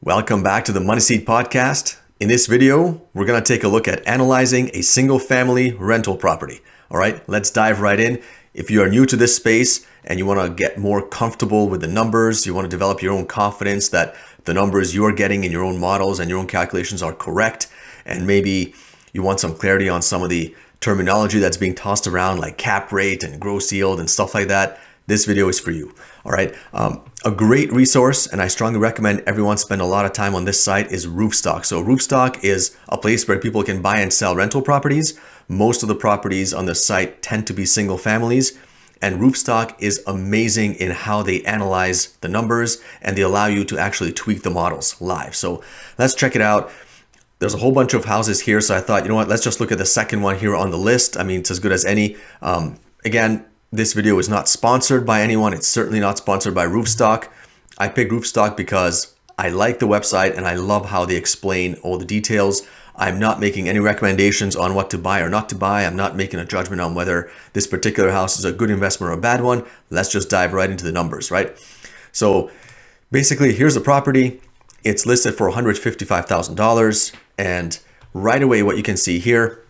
Welcome back to the Money Seed Podcast. In this video, we're going to take a look at analyzing a single family rental property. All right, let's dive right in. If you are new to this space and you want to get more comfortable with the numbers, you want to develop your own confidence that the numbers you're getting in your own models and your own calculations are correct, and maybe you want some clarity on some of the terminology that's being tossed around like cap rate and gross yield and stuff like that, this video is for you. All right. A great resource, and I strongly recommend everyone spend a lot of time on this site, is Roofstock. So Roofstock is a place where people can buy and sell rental properties. Most of the properties on the site tend to be single families, and Roofstock is amazing in how they analyze the numbers and they allow you to actually tweak the models live. So let's check it out. There's a whole bunch of houses here, so I thought, you know what, let's just look at the second one here on the list. I mean, it's as good as any. Again, this video is not sponsored by anyone. It's certainly not sponsored by Roofstock. I picked Roofstock because I like the website and I love how they explain all the details. I'm not making any recommendations on what to buy or not to buy. I'm not making a judgment on whether this particular house is a good investment or a bad one. Let's just dive right into the numbers, right? So basically, here's the property. It's listed for $155,000. And right away, what you can see here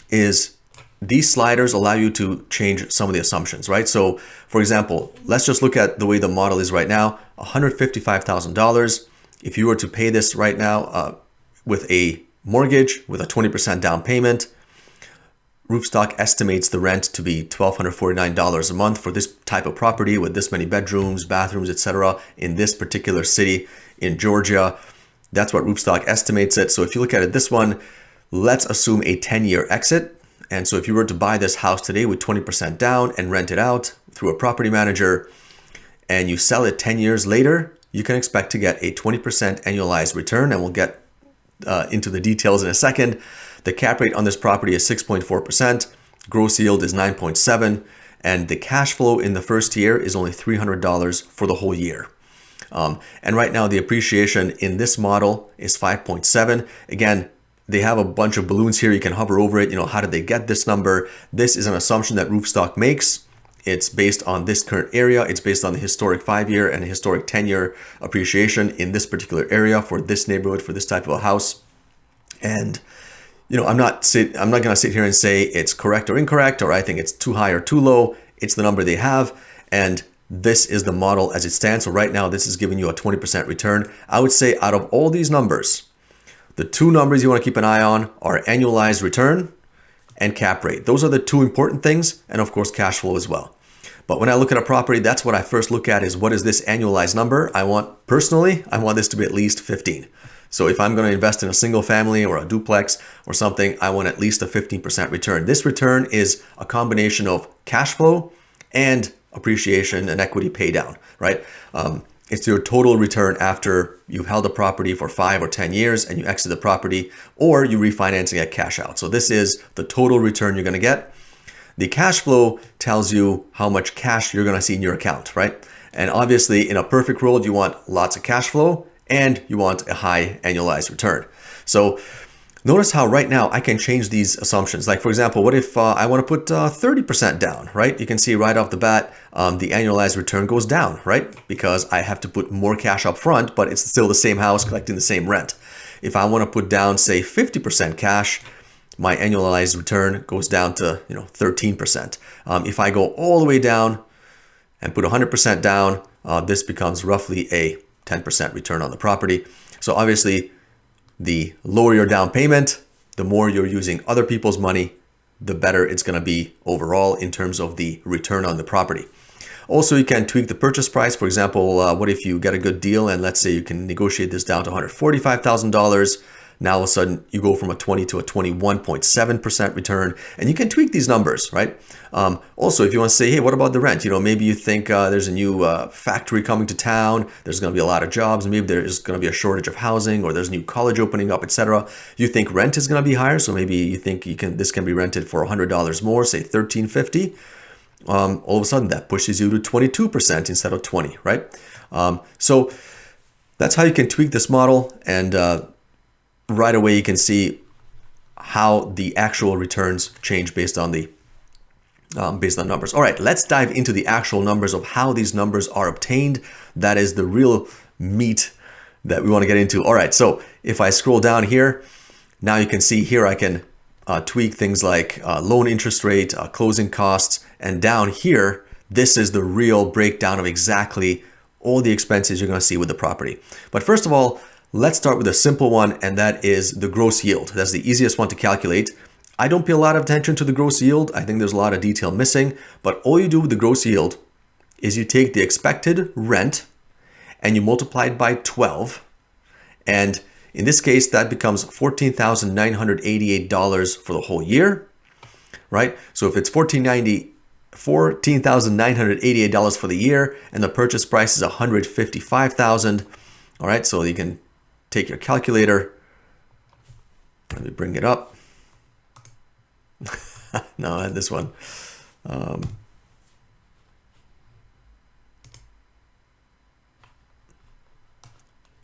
is these sliders allow you to change some of the assumptions, right? So for example, let's just look at the way the model is right now, $155,000. If you were to pay this right now with a mortgage with a 20% down payment, Roofstock estimates the rent to be $1,249 a month for this type of property with this many bedrooms, bathrooms, etc. in this particular city in Georgia. That's what Roofstock estimates it. So if you look at it, this one, let's assume a 10-year exit. And so if you were to buy this house today with 20% down and rent it out through a property manager and you sell it 10 years later, you can expect to get a 20% annualized return. And we'll get into the details in a second. The cap rate on this property is 6.4%. Gross yield is 9.7%. And the cash flow in the first year is only $300 for the whole year. And right now the appreciation in this model is 5.7. Again, they have a bunch of balloons here. You can hover over it. You know, how did they get this number? This is an assumption that Roofstock makes. It's based on this current area. It's based on the historic 5-year and historic 10-year appreciation in this particular area for this neighborhood, for this type of a house. And, you know, I'm not going to sit here and say it's correct or incorrect, or I think it's too high or too low. It's the number they have. And this is the model as it stands. So right now, this is giving you a 20% return. I would say out of all these numbers, the two numbers you want to keep an eye on are annualized return and cap rate. Those are the two important things, and of course cash flow as well. But when I look at a property, that's what I first look at, is what is this annualized number? I want this to be at least 15. So if I'm going to invest in a single family or a duplex or something, I want at least a 15% return. This return is a combination of cash flow and appreciation and equity pay down, right? It's your total return after you've held a property for 5 or 10 years and you exit the property, or you refinancing at cash out. So this is the total return you're going to get. The cash flow tells you how much cash you're going to see in your account, right? And obviously in a perfect world, you want lots of cash flow and you want a high annualized return. So notice how right now I can change these assumptions. Like for example, what if I want to put 30% down, right? You can see right off the bat, the annualized return goes down, right? Because I have to put more cash up front, but it's still the same house collecting the same rent. If I want to put down, say 50% cash, my annualized return goes down to 13%. If I go all the way down and put 100% down, this becomes roughly a 10% return on the property. So obviously, the lower your down payment, the more you're using other people's money, the better it's going to be overall in terms of the return on the property. Also, you can tweak the purchase price. For example, what if you get a good deal and let's say you can negotiate this down to $145,000. Now all of a sudden you go from a 20 to a 21.7% return, and you can tweak these numbers, right? Also, if you want to say, hey, what about the rent? Maybe you think there's a new factory coming to town, there's going to be a lot of jobs, maybe there's going to be a shortage of housing, or there's a new college opening up, etc. You think rent is going to be higher, so maybe you think this can be rented for $100 more, say $1,350. All of a sudden that pushes you to 22% instead of 20, right? So that's how you can tweak this model, and right away you can see how the actual returns change based on numbers. All right, let's dive into the actual numbers of how these numbers are obtained. That is the real meat that we want to get into. All right, so if I scroll down here, now you can see here I can tweak things like loan interest rate, closing costs, and down here, this is the real breakdown of exactly all the expenses you're going to see with the property. But first of all, let's start with a simple one, and that is the gross yield. That's the easiest one to calculate. I don't pay a lot of attention to the gross yield. I think there's a lot of detail missing, but all you do with the gross yield is you take the expected rent and you multiply it by 12. And in this case, that becomes $14,988 for the whole year, right? So if it's $14,988 for the year and the purchase price is $155,000, all right, so you can take your calculator. Let me bring it up. No, I had this one. All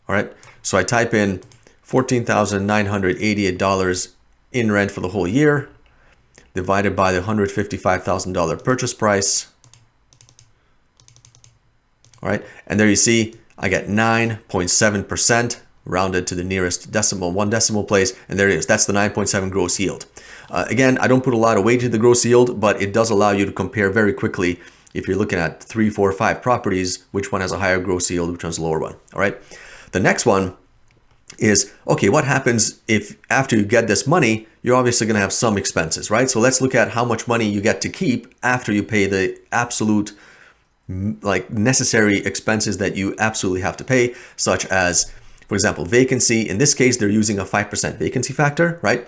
right, so I type in $14,988 in rent for the whole year, divided by the $155,000 purchase price. All right, and there you see I get 9.7% rounded to the nearest decimal, one decimal place, and there it is. That's the 9.7 gross yield. Again, I don't put a lot of weight into the gross yield, but it does allow you to compare very quickly if you're looking at 3, 4, 5 properties, which one has a higher gross yield, which one's a lower one. All right. The next one is, okay, what happens if after you get this money, you're obviously going to have some expenses, right? So let's look at how much money you get to keep after you pay the absolute like necessary expenses that you absolutely have to pay, such as, for example, vacancy. In this case, they're using a 5% vacancy factor, right?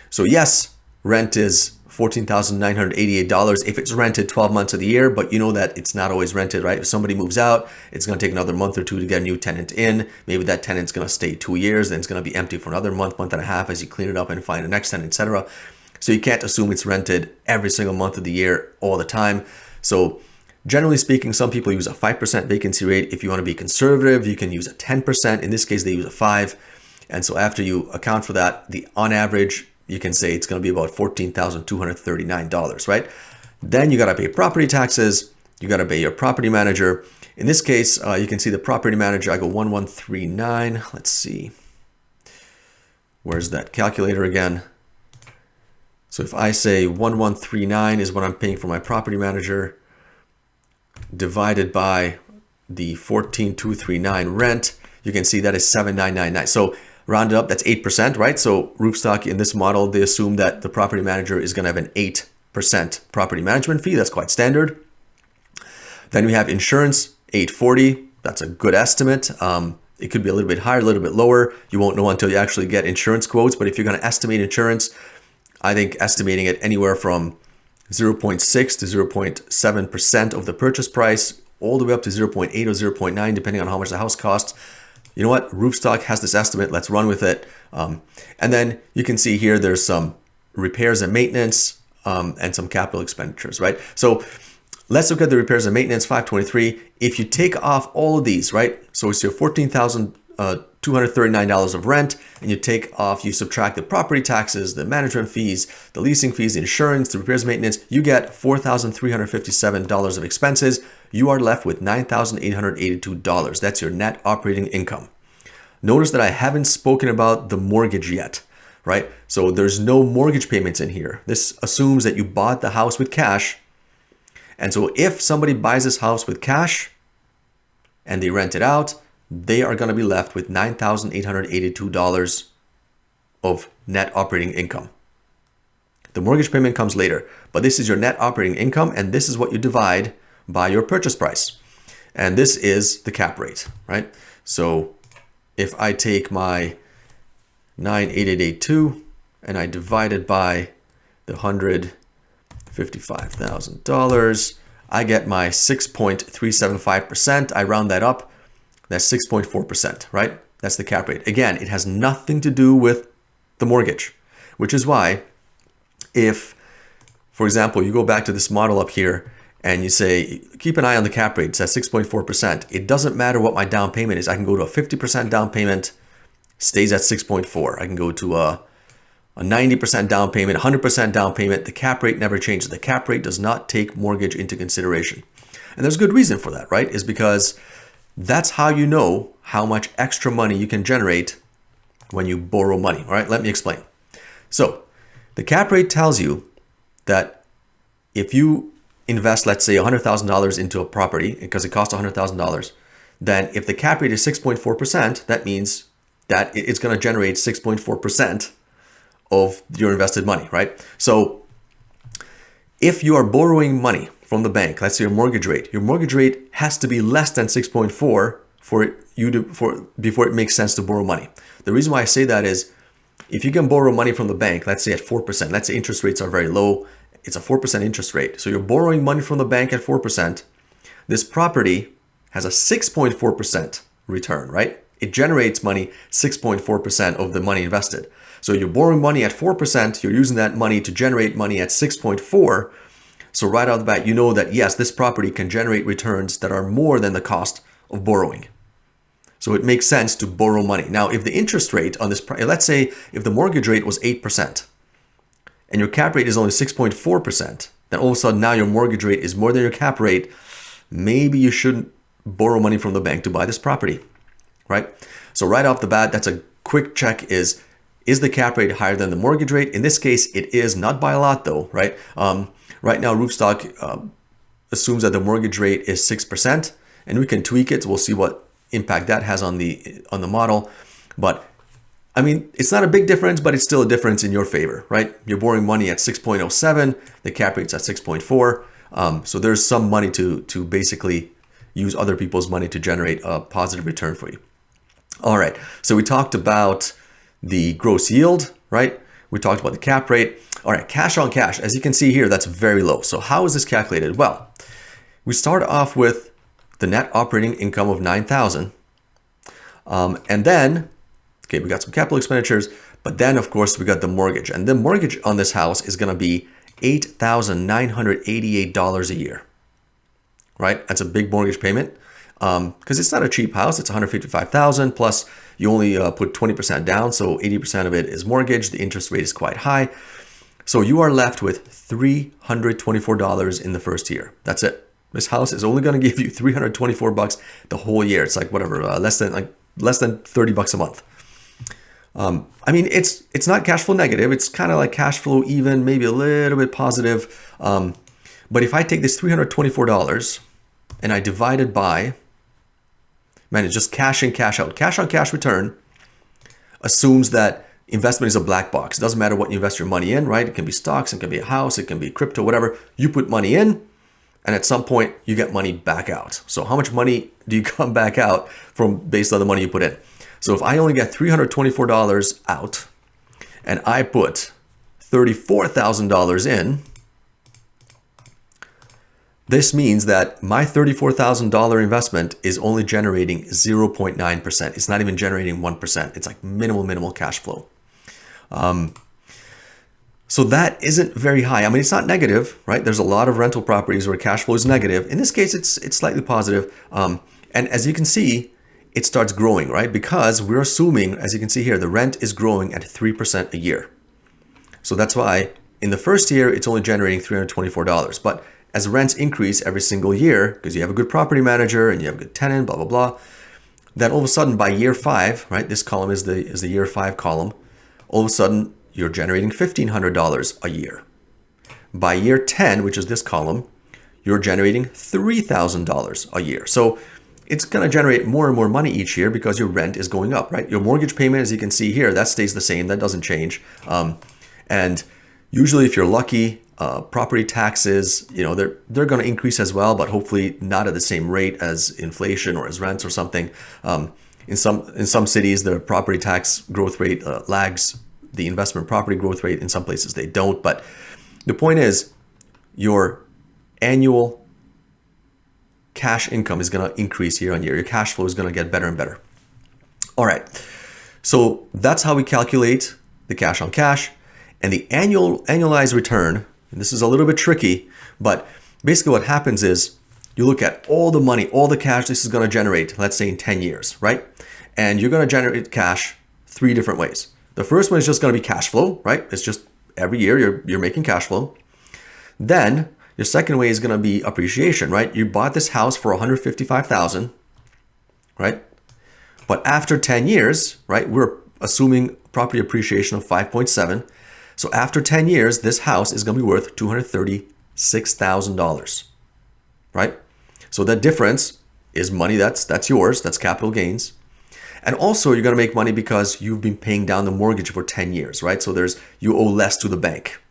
So yes, rent is $14,988 if it's rented 12 months of the year, but you know that it's not always rented, right? If somebody moves out, it's going to take another month or two to get a new tenant in. Maybe that tenant's going to stay 2 years, then it's going to be empty for another month, month and a half as you clean it up and find the next tenant, etc. So you can't assume it's rented every single month of the year all the time. So generally speaking, some people use a 5% vacancy rate. If you want to be conservative, you can use a 10%. In this case, they use a 5%. And so after you account for that, on average, you can say it's going to be about $14,239, right? Then you got to pay property taxes. You got to pay your property manager. In this case, you can see the property manager, I go 1139. Let's see. Where's that calculator again? So if I say 1139 is what I'm paying for my property manager, divided by the 14,239 rent, you can see that is 7,999. So rounded up, that's 8%, right? So Roofstock in this model, they assume that the property manager is going to have an 8% property management fee. That's quite standard. Then we have insurance, $840. That's a good estimate. It could be a little bit higher, a little bit lower. You won't know until you actually get insurance quotes. But if you're going to estimate insurance, I think estimating it anywhere from 0.6 to 0.7% of the purchase price, all the way up to 0.8 or 0.9, depending on how much the house costs. You know what? Roofstock has this estimate. Let's run with it. And then you can see here, there's some repairs and maintenance and some capital expenditures, right? So let's look at the repairs and maintenance, 523. If you take off all of these, right? So it's your $14,239 of rent, and you take off, you subtract the property taxes, the management fees, the leasing fees, the insurance, the repairs and maintenance, you get $4,357 of expenses. You are left with $9,882. That's your net operating income. Notice that I haven't spoken about the mortgage yet, right? So there's no mortgage payments in here. This assumes that you bought the house with cash. And so if somebody buys this house with cash and they rent it out, they are going to be left with $9,882 of net operating income. The mortgage payment comes later, but this is your net operating income, and this is what you divide by your purchase price. And this is the cap rate, right? So if I take my 98882 and I divide it by the $155,000, I get my 6.375%. I round that up. That's 6.4%, right? That's the cap rate. Again, it has nothing to do with the mortgage, which is why if, for example, you go back to this model up here and you say, keep an eye on the cap rate, it's at 6.4%. It doesn't matter what my down payment is. I can go to a 50% down payment, stays at 6.4. I can go to a 90% down payment, 100% down payment. The cap rate never changes. The cap rate does not take mortgage into consideration. And there's good reason for that, right? Is because that's how you know how much extra money you can generate when you borrow money. All right, let me explain. So the cap rate tells you that if you invest, let's say $100,000 into a property because it costs $100,000, then if the cap rate is 6.4%, that means that it's going to generate 6.4% of your invested money, right? So if you are borrowing money from the bank, let's say your mortgage rate has to be less than 6.4 before it makes sense to borrow money. The reason why I say that is if you can borrow money from the bank, let's say at 4%, let's say interest rates are very low, it's a 4% interest rate. So you're borrowing money from the bank at 4%. This property has a 6.4% return, right? It generates money 6.4% of the money invested. So you're borrowing money at 4%, you're using that money to generate money at 6.4. So right out of the bat, you know that yes, this property can generate returns that are more than the cost of borrowing. So it makes sense to borrow money. Now, if the interest rate on this, let's say if the mortgage rate was 8% and your cap rate is only 6.4%, then all of a sudden now your mortgage rate is more than your cap rate. Maybe you shouldn't borrow money from the bank to buy this property, right? So right off the bat, that's a quick check is the cap rate higher than the mortgage rate? In this case, it is, not by a lot though, right? Right now, Roofstock assumes that the mortgage rate is 6%, and we can tweak it. We'll see what impact that has on the model. But I mean, it's not a big difference, but it's still a difference in your favor, right? You're borrowing money at 6.07, the cap rate's at 6.4. So there's some money to basically use other people's money to generate a positive return for you. All right, so we talked about the gross yield, right? We talked about the cap rate. All right, cash on cash, as you can see here, that's very low. So how is this calculated? Well, we start off with the net operating income of $9,000. And then, okay, we got some capital expenditures, but then of course we got the mortgage. And the mortgage on this house is gonna be $8,988 a year, right? That's a big mortgage payment because it's not a cheap house. It's $155,000 plus you only put 20% down. So 80% of it is mortgage. The interest rate is quite high. So you are left with $324 in the first year. That's it. This house is only going to give you $324 the whole year. It's like whatever, less than $30 a month. I mean, it's not cash flow negative. It's kind of like cash flow even, maybe a little bit positive. But if I take this $324 and I divide it by, man, it's just cash in, cash out. Cash on cash return assumes that investment is a black box. It doesn't matter what you invest your money in, right? It can be stocks, it can be a house, it can be crypto, whatever. You put money in, and at some point you get money back out. So how much money do you come back out from based on the money you put in? So if I only get $324 out and I put $34,000 in, this means that my $34,000 investment is only generating 0.9%. It's not even generating 1%. It's like minimal cash flow. So that isn't very high. I mean, it's not negative, right? There's a lot of rental properties where cash flow is negative. In this case, it's slightly positive. And as you can see, it starts growing, right? Because we're assuming, as you can see here, the rent is growing at 3% a year. So that's why in the first year, it's only generating $324. But as rents increase every single year, because you have a good property manager and you have a good tenant, blah, blah, blah, then all of a sudden by year 5, right? This column is the year 5 column. All of a sudden, you're generating $1,500 a year. By year 10, which is this column, you're generating $3,000 a year. So it's going to generate more and more money each year because your rent is going up, right? Your mortgage payment, as you can see here, that stays the same. That doesn't change. And usually if you're lucky, property taxes, they're going to increase as well, but hopefully not at the same rate as inflation or as rents or something. In some cities, the property tax growth rate lags the investment property growth rate. In some places they don't. But the point is, your annual cash income is going to increase year on year. Your cash flow is going to get better and better. All right. So that's how we calculate the cash on cash. And the annualized return, and this is a little bit tricky, but basically what happens is you look at all the money, all the cash this is going to generate, let's say in 10 years, right? And you're going to generate cash 3 different ways. The first one is just going to be cash flow, right? It's just every year you're making cash flow. Then your second way is going to be appreciation, right? You bought this house for $155,000, right? But after 10 years, right, we're assuming property appreciation of 5.7. So after 10 years, this house is going to be worth $236,000, right? So that difference is money that's yours, that's capital gains. And also you're going to make money because you've been paying down the mortgage for 10 years, right? So you owe less to the bank.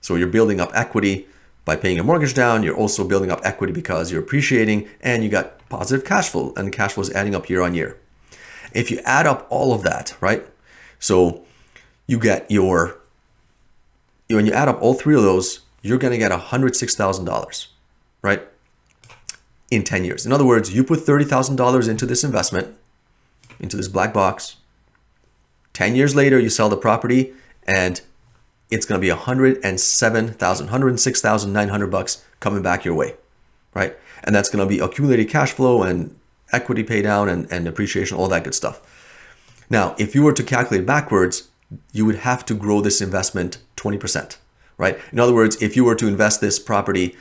So you're building up equity by paying your mortgage down. You're also building up equity because you're appreciating and you got positive cash flow, and cash flow is adding up year on year. If you add up all of that, right? So you get when you add up all three of those, you're going to get $106,000, right? In 10 years. In other words, you put $30,000 into this investment, into this black box. 10 years later, you sell the property and it's going to be $106,900 coming back your way, right? And that's going to be accumulated cash flow and equity pay down and appreciation, all that good stuff. Now, if you were to calculate backwards, you would have to grow this investment 20%, right? In other words, if you were to invest this property,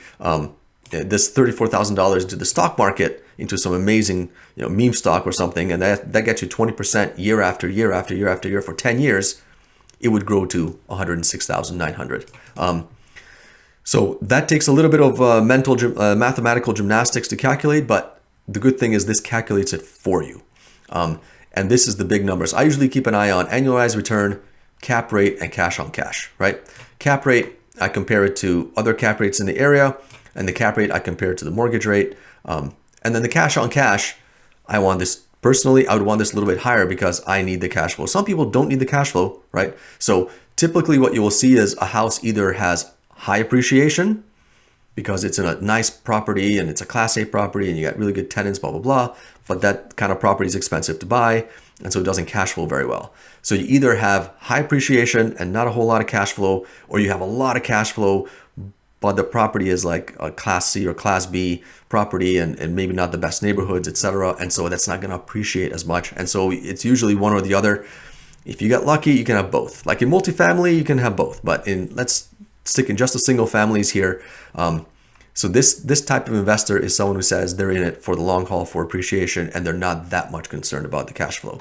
this $34,000 into the stock market, into some amazing, meme stock or something, and that gets you 20% year after year after year after year for 10 years, it would grow to $106,900. So that takes a little bit of mathematical gymnastics to calculate, but the good thing is this calculates it for you. And this is the big numbers. I usually keep an eye on annualized return, cap rate, and cash on cash, right? Cap rate, I compare it to other cap rates in the area, and the cap rate, I compare it to the mortgage rate. And then the cash on cash, personally, I would want this a little bit higher because I need the cash flow. Some people don't need the cash flow, right? So typically what you will see is a house either has high appreciation because it's in a nice property and it's a Class A property and you got really good tenants, blah, blah, blah. But that kind of property is expensive to buy, and so it doesn't cash flow very well. So you either have high appreciation and not a whole lot of cash flow, or you have a lot of cash flow, but the property is like a Class C or Class B property and maybe not the best neighborhoods, etc. And so that's not going to appreciate as much. And so it's usually one or the other. If you get lucky, you can have both. Like in multifamily, you can have both. But let's stick in just the single families here. So this type of investor is someone who says they're in it for the long haul for appreciation and they're not that much concerned about the cash flow.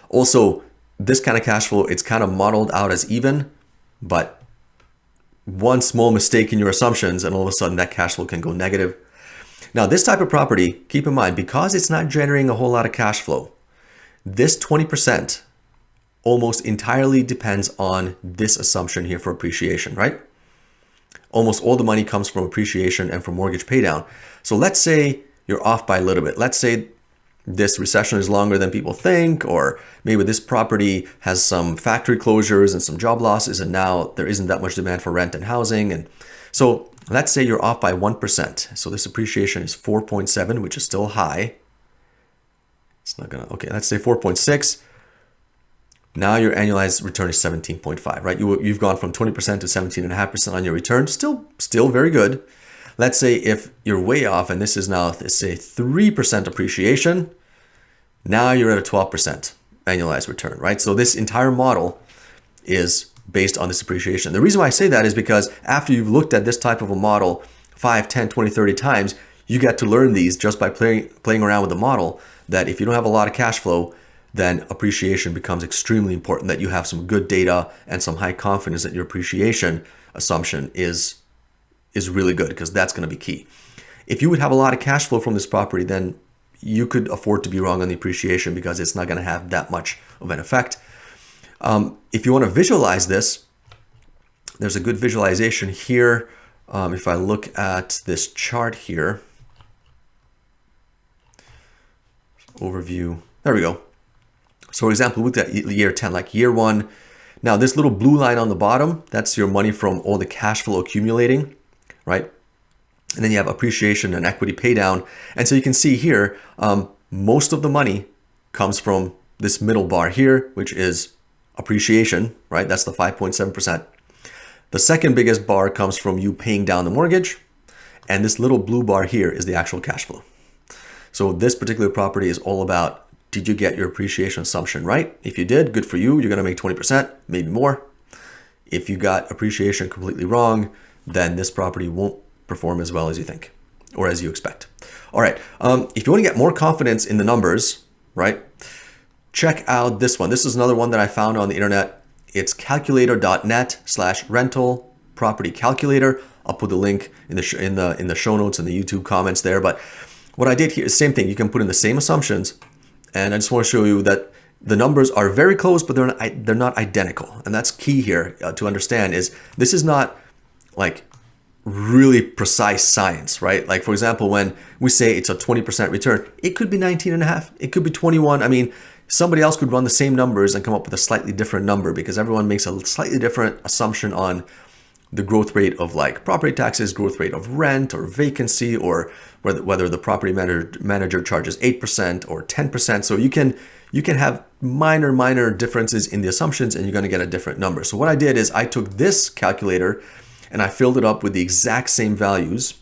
Also, this kind of cash flow, it's kind of modeled out as even, but one small mistake in your assumptions and all of a sudden that cash flow can go negative. Now, this type of property, keep in mind, because it's not generating a whole lot of cash flow, this 20% almost entirely depends on this assumption here for appreciation, right? Almost all the money comes from appreciation and from mortgage paydown. So let's say you're off by a little bit. Let's say this recession is longer than people think, or maybe this property has some factory closures and some job losses, and now there isn't that much demand for rent and housing. And so let's say you're off by 1%. So this appreciation is 4.7, which is still high. It's not gonna, okay, let's say 4.6. Now your annualized return is 17.5, right? You've gone from 20% to 17.5% on your return. Still very good. Let's say if you're way off and this is now, let's say 3% appreciation, now you're at a 12% annualized return, right? So this entire model is based on this appreciation. The reason why I say that is because after you've looked at this type of a model 5, 10, 20, 30 times, you get to learn these just by playing around with the model, that if you don't have a lot of cash flow, then appreciation becomes extremely important, that you have some good data and some high confidence that your appreciation assumption is really good, because that's going to be key. If you would have a lot of cash flow from this property, then you could afford to be wrong on the appreciation because it's not going to have that much of an effect. If you want to visualize this, there's a good visualization here. If I look at this chart here, overview, there we go. So for example, look at year 10, like year 1. Now this little blue line on the bottom, that's your money from all the cash flow accumulating, right? And then you have appreciation and equity pay down. And so you can see here, most of the money comes from this middle bar here, which is appreciation, right? That's the 5.7%. The second biggest bar comes from you paying down the mortgage. And this little blue bar here is the actual cash flow. So this particular property is all about, did you get your appreciation assumption right? If you did, good for you. You're going to make 20%, maybe more. If you got appreciation completely wrong, then this property won't perform as well as you think or as you expect. All right. If you want to get more confidence in the numbers, right? Check out this one. This is another one that I found on the internet. It's calculator.net/rental property calculator. I'll put the link in the show notes and the YouTube comments there. But what I did here is same thing. You can put in the same assumptions, and I just want to show you that the numbers are very close, but they're not identical. And that's key here to understand. Is this is not like really precise science, right? Like, for example, when we say it's a 20% return, it could be 19.5, it could be 21. I mean, somebody else could run the same numbers and come up with a slightly different number because everyone makes a slightly different assumption on the growth rate of like property taxes, growth rate of rent or vacancy, or whether the property manager charges 8% or 10%. So you can have minor differences in the assumptions and you're going to get a different number. So what I did is I took this calculator and I filled it up with the exact same values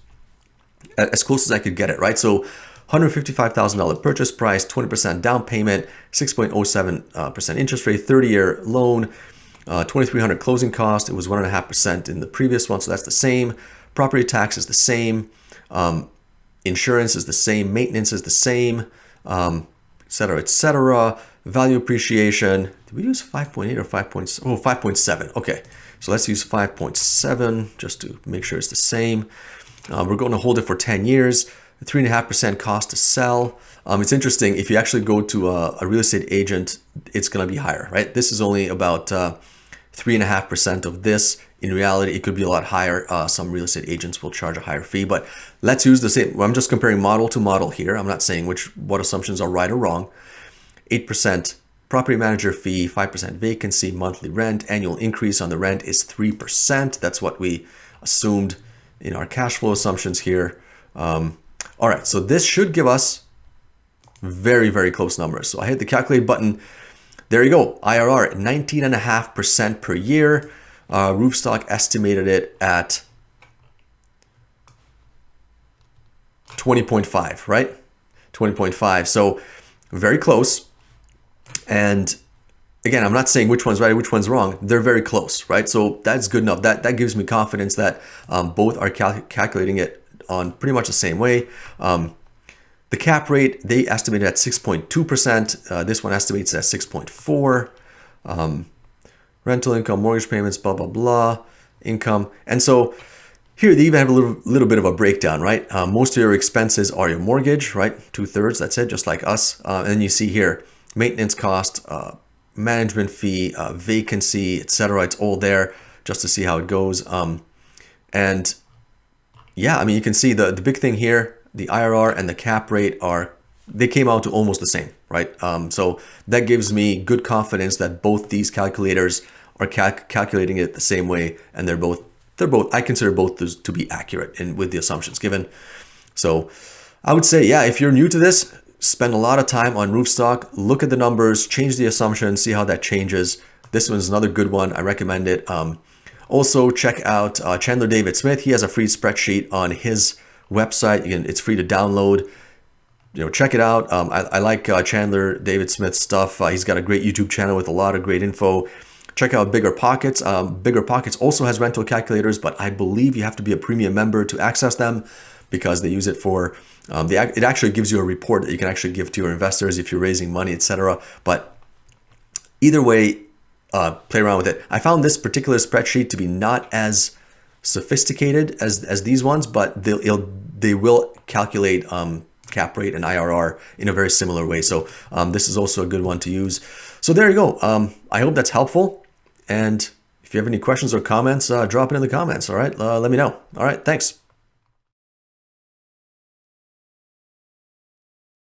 as close as I could get it, right? So $155,000 purchase price, 20% down payment, 6.07% interest rate, 30-year loan, $2,300 closing cost. It was 1.5% in the previous one, so that's the same. Property tax is the same. Insurance is the same. Maintenance is the same, et cetera, et cetera. Value appreciation. Did we use 5.8 or 5.7? Oh, 5.7. Okay, so let's use 5.7 just to make sure it's the same. We're going to hold it for 10 years. 3.5% cost to sell. It's interesting, if you actually go to a real estate agent, it's going to be higher, right? This is only about 3.5% of this. In reality, it could be a lot higher. Some real estate agents will charge a higher fee, but let's use the same. I'm just comparing model to model here. I'm not saying what assumptions are right or wrong. 8% property manager fee, 5% vacancy, monthly rent, annual increase on the rent is 3%. That's what we assumed in our cash flow assumptions here. All right, so this should give us very close numbers. So I hit the calculate button. There you go. IRR 19.5% per year. Roofstock estimated it at 20.5, right? 20.5. So very close. And again, I'm not saying which one's right or which one's wrong. They're very close, right? So that's good enough. That gives me confidence that both are calculating it on pretty much the same way. The cap rate, they estimated at 6.2%. This one estimates at 6.4. Rental income, mortgage payments, blah, blah, blah, income. And so here they even have a little bit of a breakdown, right? Most of your expenses are your mortgage, right? 2/3, that's it, just like us. And then you see here, maintenance cost, management fee, vacancy, etc. It's all there just to see how it goes. And yeah, I mean, you can see the big thing here, the IRR and the cap rate they came out to almost the same, right? So that gives me good confidence that both these calculators are calculating it the same way, and they're both, I consider both to be accurate and with the assumptions given. So I would say, yeah, if you're new to this, spend a lot of time on Roofstock, look at the numbers, change the assumptions, see how that changes. This one's another good one. I recommend it. Also, check out Chandler David Smith. He has a free spreadsheet on his website. Again, it's free to download. Check it out. I like Chandler David Smith's stuff. He's got a great YouTube channel with a lot of great info. Check out Bigger Pockets. Bigger Pockets also has rental calculators, but I believe you have to be a premium member to access them because they use it for, it actually gives you a report that you can actually give to your investors if you're raising money, etc. But either way, play around with it. I found this particular spreadsheet to be not as sophisticated as these ones, but they will calculate cap rate and IRR in a very similar way. So this is also a good one to use. So there you go. I hope that's helpful. And if you have any questions or comments, drop it in the comments. All right. Let me know. All right. Thanks.